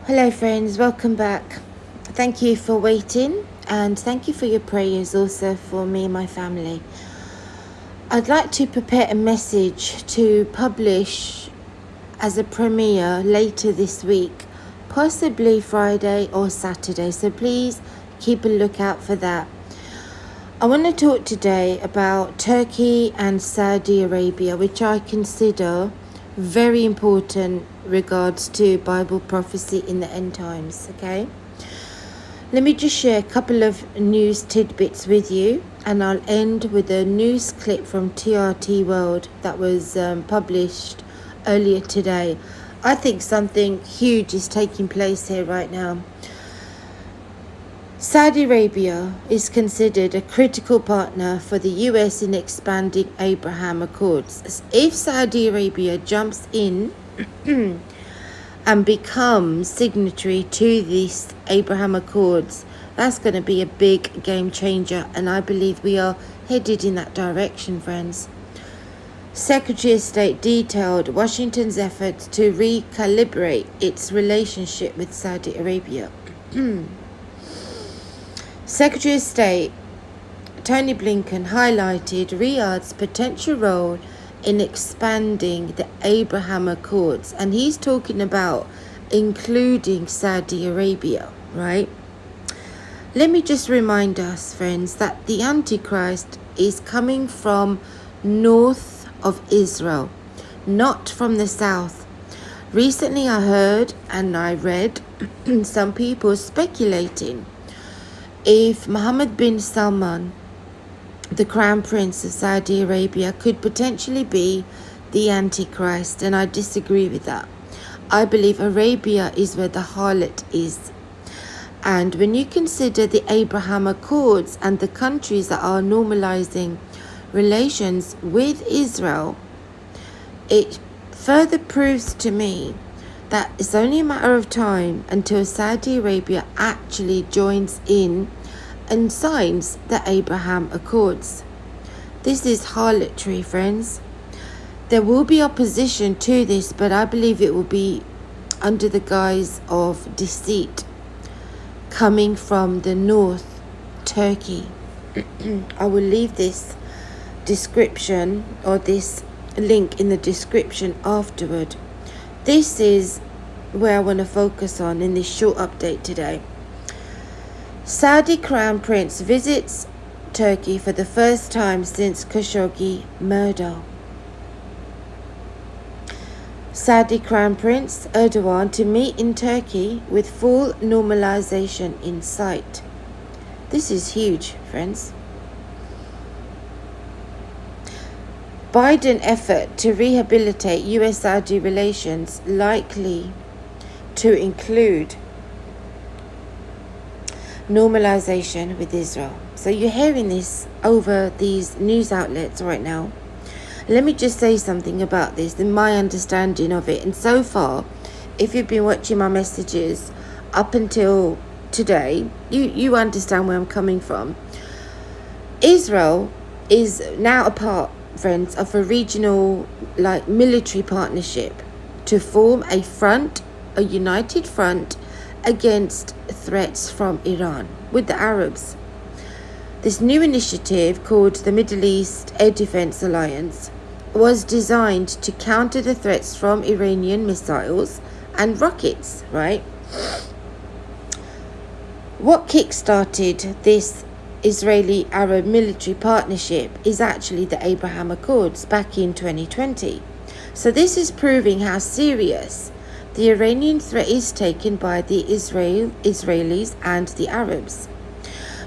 Hello friends, welcome back. Thank you for waiting and thank you for your prayers also for me and my family. I'd like to prepare a message to publish as a premiere later this week, possibly Friday or Saturday, so please keep a lookout for that. I want to talk today about Turkey and Saudi Arabia, which I consider very important regards to Bible prophecy in the end times. Okay, let me just share a couple of news tidbits with you, and I'll end with a news clip from TRT World that was published earlier today. I think something huge is taking place here right now. Saudi Arabia is considered a critical partner for the US in expanding Abraham Accords. If Saudi Arabia jumps in and becomes signatory to these Abraham Accords, that's going to be a big game changer, and I believe we are headed in that direction, friends. Secretary of State detailed Washington's efforts to recalibrate its relationship with Saudi Arabia. Secretary of State Tony Blinken highlighted Riyadh's potential role in expanding the Abraham Accords, and he's talking about including Saudi Arabia, right? Let me just remind us, friends, that the Antichrist is coming from north of Israel, not from the south. Recently I heard and I read some people speculating if Mohammed bin Salman, the Crown Prince of Saudi Arabia, could potentially be the Antichrist, and I disagree with that. I believe Arabia is where the harlot is. And when you consider the Abraham Accords and the countries that are normalizing relations with Israel, it further proves to me that it's only a matter of time until Saudi Arabia actually joins in and signs the Abraham Accords. This is harlotry, friends. There will be opposition to this, but I believe it will be under the guise of deceit coming from the north, Turkey. I will leave this description or this link in the description afterward. This is where I want to focus on in this short update today. Saudi Crown Prince visits Turkey for the first time since Khashoggi murder. Saudi Crown Prince Erdogan to meet in Turkey with full normalization in sight. This is huge, friends. Biden effort to rehabilitate US-Saudi relations likely to include normalization with Israel. So you're hearing this over these news outlets right now. Let me just say something about this and my understanding of it. And so far, if you've been watching my messages up until today, you understand where I'm coming from. Israel is now a part, friends, of a regional military partnership to form a united front against threats from Iran with the Arabs. This new initiative, called the Middle East Air Defense Alliance, was designed to counter the threats from Iranian missiles and rockets, right? What kick-started this Israeli-Arab military partnership is actually the Abraham Accords back in 2020. So this is proving how serious the Iranian threat is taken by the Israelis and the Arabs.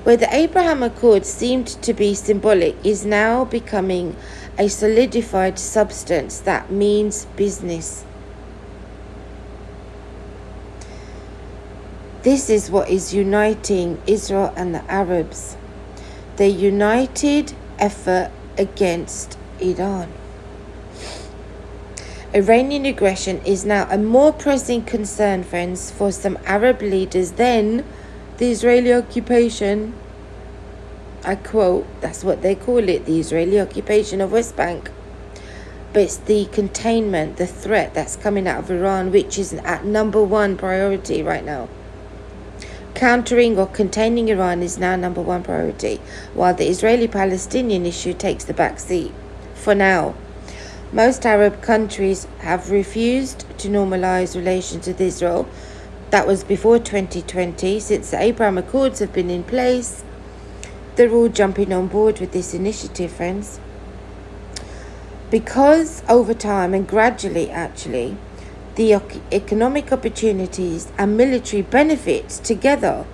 Where the Abraham Accords seemed to be symbolic is now becoming a solidified substance that means business. This is what is uniting Israel and the Arabs. The united effort against Iran. Iranian aggression is now a more pressing concern, friends, for some Arab leaders than the Israeli occupation. I quote, that's what they call it, the Israeli occupation of West Bank. but it's the containment, the threat that's coming out of Iran, which is at #1 priority right now. Countering or containing Iran is now #1 priority, while the Israeli-Palestinian issue takes the back seat for now. Most Arab countries have refused to normalize relations with Israel. That was before 2020. Since the Abraham Accords have been in place, they're all jumping on board with this initiative, friends. Because over time and gradually, actually, the economic opportunities and military benefits, together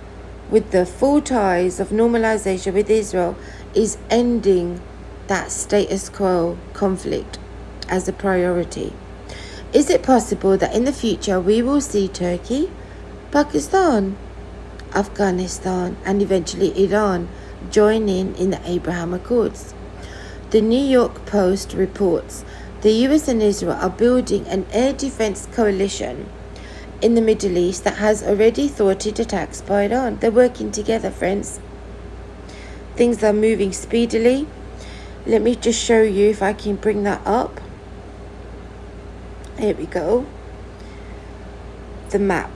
with the full ties of normalization with Israel, is ending that status quo conflict as a priority. Is it possible that in the future we will see Turkey, Pakistan, Afghanistan, and eventually Iran join in the Abraham Accords? The New York Post reports the US and Israel are building an air defense coalition in the Middle East that has already thwarted attacks by Iran. They're working together, friends. Things are moving speedily. Let me just show you if I can bring that up. Here we go. The map.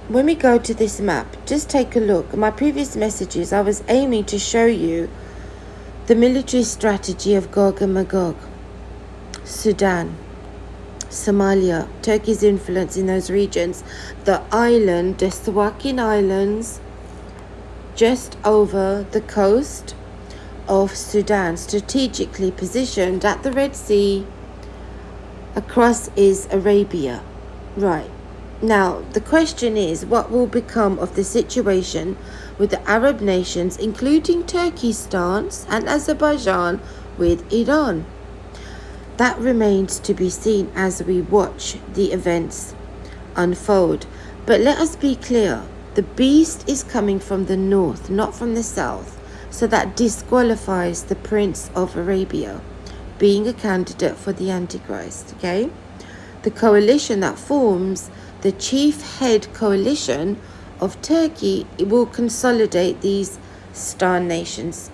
When we go to this map, just take a look. In my previous messages, I was aiming to show you the military strategy of Gog and Magog, Sudan, Somalia, Turkey's influence in those regions, the island, the Sawakin Islands, just over the coast of Sudan, strategically positioned at the Red Sea. Across is Arabia. Right. Now, the question is, what will become of the situation with the Arab nations, including Turkey's stance and Azerbaijan with Iran? That remains to be seen as we watch the events unfold. But let us be clear, the beast is coming from the north, not from the south. So that disqualifies the Prince of Arabia being a candidate for the Antichrist, okay? The coalition that forms, the chief head coalition of Turkey, it will consolidate these star nations,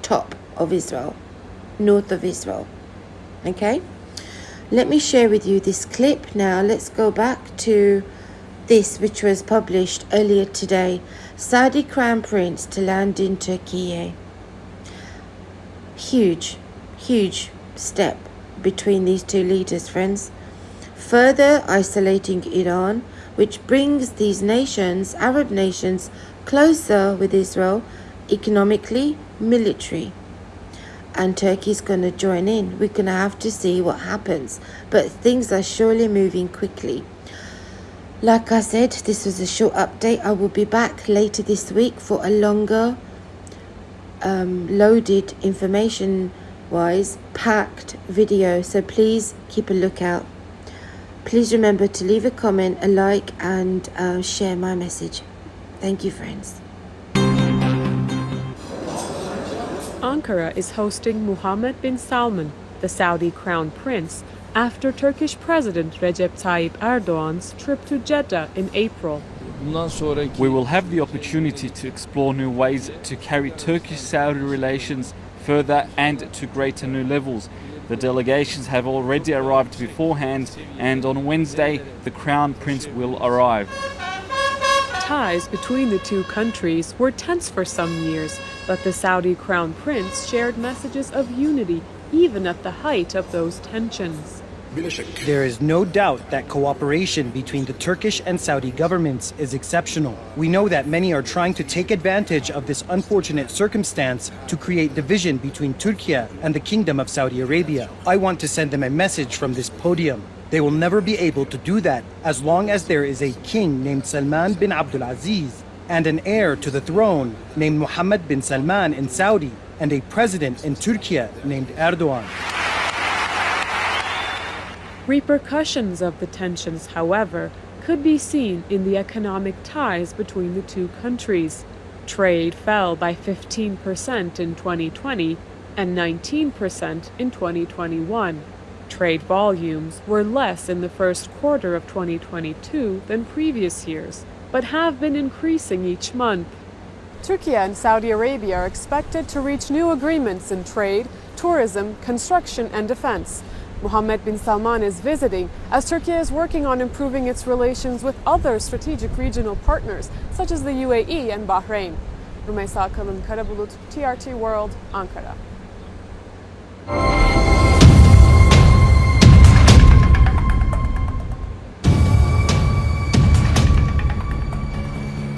top of Israel, north of Israel, okay? Let me share with you this clip now. Let's go back to this, which was published earlier today. Saudi Crown Prince to land in Turkey. Huge step between these two leaders, friends. Further isolating Iran, which brings these nations, Arab nations, closer with Israel, economically, military. And Turkey's going to join in. We're going to have to see what happens. But things are surely moving quickly. Like I said, this was a short update. I will be back later this week for a longer, loaded, information-wise, packed video. So please keep a lookout. Please remember to leave a comment, a like, and share my message. Thank you, friends. Ankara is hosting Mohammed bin Salman, the Saudi crown prince, after Turkish President Recep Tayyip Erdogan's trip to Jeddah in April. We will have the opportunity to explore new ways to carry Turkish-Saudi relations further and to greater new levels. The delegations have already arrived beforehand, and on Wednesday the Crown Prince will arrive. Ties between the two countries were tense for some years, but the Saudi Crown Prince shared messages of unity even at the height of those tensions. There is no doubt that cooperation between the Turkish and Saudi governments is exceptional. We know that many are trying to take advantage of this unfortunate circumstance to create division between Turkey and the Kingdom of Saudi Arabia. I want to send them a message from this podium. They will never be able to do that as long as there is a king named Salman bin Abdul Aziz and an heir to the throne named Mohammed bin Salman in Saudi and a president in Turkey named Erdogan. Repercussions of the tensions, however, could be seen in the economic ties between the two countries. Trade fell by 15% in 2020 and 19% in 2021. Trade volumes were less in the first quarter of 2022 than previous years, but have been increasing each month. Turkey and Saudi Arabia are expected to reach new agreements in trade, tourism, construction, and defense. Mohammed bin Salman is visiting as Turkey is working on improving its relations with other strategic regional partners such as the UAE and Bahrain. Rümeysa Kalın Karabulut, TRT World, Ankara.